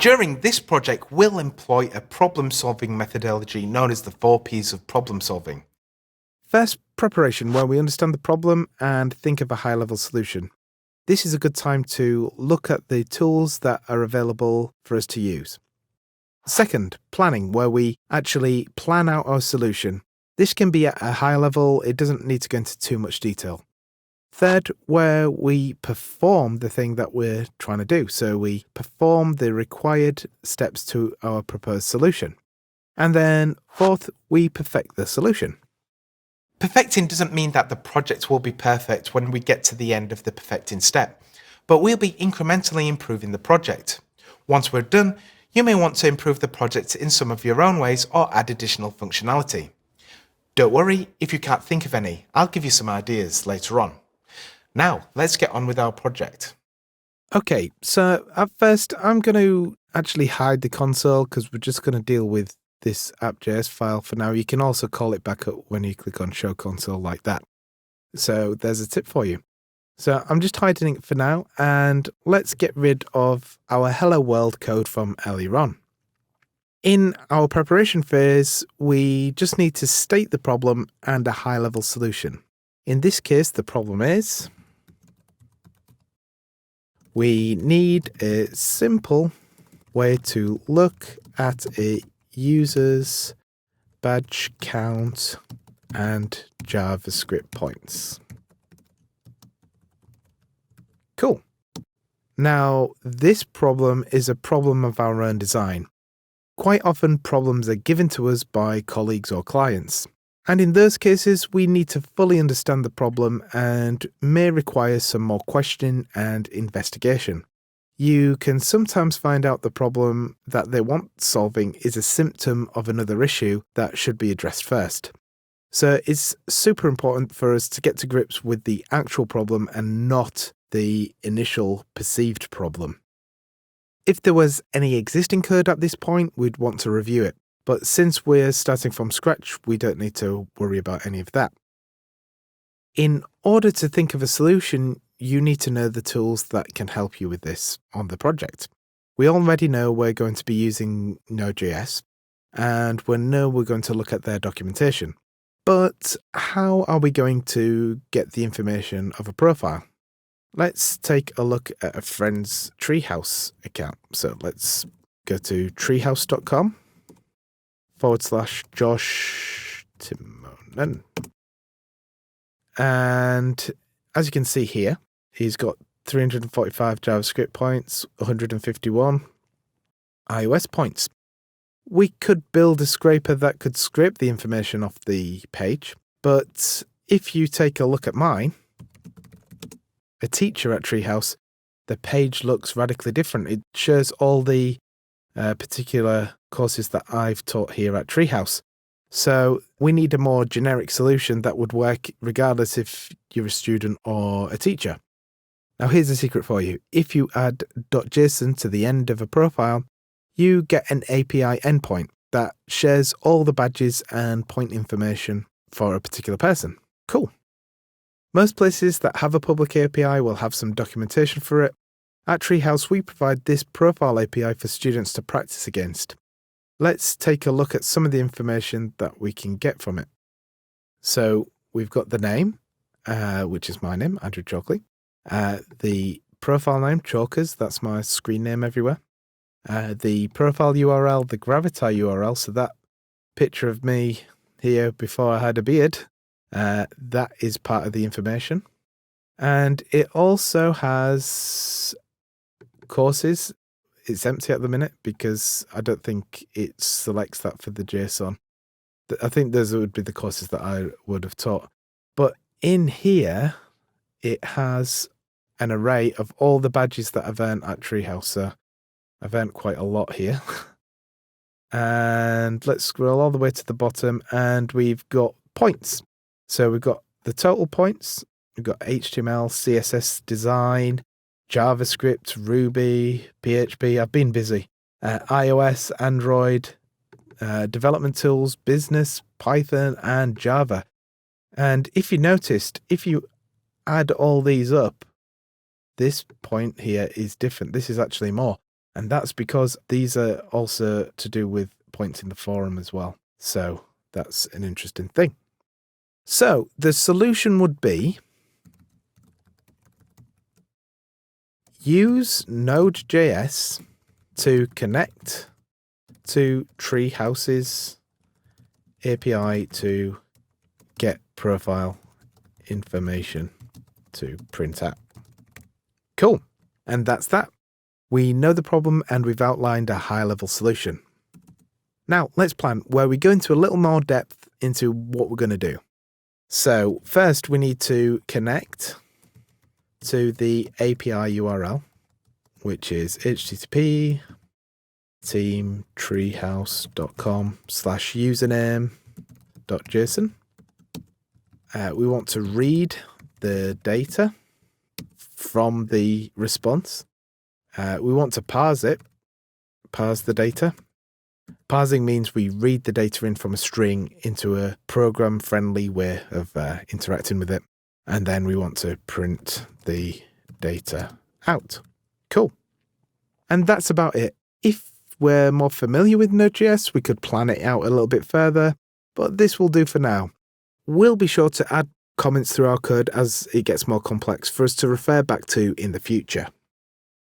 During this project, we'll employ a problem-solving methodology known as the 4Ps of problem solving. First, preparation, where we understand the problem and think of a high-level solution. This is a good time to look at the tools that are available for us to use. Second, planning, where we actually plan out our solution. This can be at a high level, it doesn't need to go into too much detail. Third, where we perform the thing that we're trying to do. So we perform the required steps to our proposed solution. And then fourth, we perfect the solution. Perfecting doesn't mean that the project will be perfect when we get to the end of the perfecting step, but we'll be incrementally improving the project. Once we're done, you may want to improve the project in some of your own ways or add additional functionality. Don't worry if you can't think of any, I'll give you some ideas later on. Now, let's get on with our project. Okay, so at first I'm going to actually hide the console because we're just going to deal with this app.js file for now. You can also call it back up when you click on show console like that. So there's a tip for you. So I'm just hiding it for now, and let's get rid of our hello world code from earlier on. In our preparation phase, we just need to state the problem and a high-level solution. In this case, the problem is we need a simple way to look at a user's badge count and JavaScript points. Cool. Now, this problem is a problem of our own design. Quite often, problems are given to us by colleagues or clients. And in those cases, we need to fully understand the problem and may require some more questioning and investigation. You can sometimes find out the problem that they want solving is a symptom of another issue that should be addressed first. So it's super important for us to get to grips with the actual problem and not the initial perceived problem. If there was any existing code at this point, we'd want to review it. But since we're starting from scratch, we don't need to worry about any of that. In order to think of a solution, you need to know the tools that can help you with this on the project. We already know we're going to be using Node.js, and we know we're going to look at their documentation. But how are we going to get the information of a profile? Let's take a look at a friend's Treehouse account. So let's go to treehouse.com/Josh Timonen. And as you can see here, he's got 345 JavaScript points, 151 iOS points. We could build a scraper that could scrape the information off the page, but if you take a look at mine, a teacher at Treehouse, the page looks radically different. It shows all the particular courses that I've taught here at Treehouse. So we need a more generic solution that would work regardless if you're a student or a teacher. Now here's a secret for you. If you add .json to the end of a profile, you get an API endpoint that shares all the badges and point information for a particular person. Cool. Most places that have a public API will have some documentation for it. At Treehouse, we provide this profile API for students to practice against. Let's take a look at some of the information that we can get from it. So we've got the name, which is my name, Andrew Chalkley. The profile name, Chalkers, that's my screen name everywhere. The profile URL, the Gravitar URL, so that picture of me here before I had a beard, that is part of the information. And it also has courses. It's empty at the minute because I don't think it selects that for the JSON. I think those would be the courses that I would have taught. But in here, it has an array of all the badges that I've earned at Treehouse. So I've earned quite a lot here. And let's scroll all the way to the bottom and we've got points. So we've got the total points. We've got HTML, CSS design, JavaScript, Ruby, PHP. I've been busy. iOS, Android, development tools, business, Python, and Java. And if you noticed, if you add all these up, this point here is different. This is actually more. And that's because these are also to do with points in the forum as well. So that's an interesting thing. So the solution would be use Node.js to connect to Treehouse's API to get profile information to print out. Cool. And that's that. We know the problem and we've outlined a high-level solution. Now, let's plan where we go into a little more depth into what we're going to do. So first, we need to connect to the API URL, which is http teamtreehouse.com/username.json. We want to read the data from the response. We want to parse the data. Parsing means we read the data in from a string into a program-friendly way of interacting with it. And then we want to print the data out. Cool. And that's about it. If we're more familiar with Node.js, we could plan it out a little bit further, but this will do for now. We'll be sure to add comments through our code as it gets more complex for us to refer back to in the future.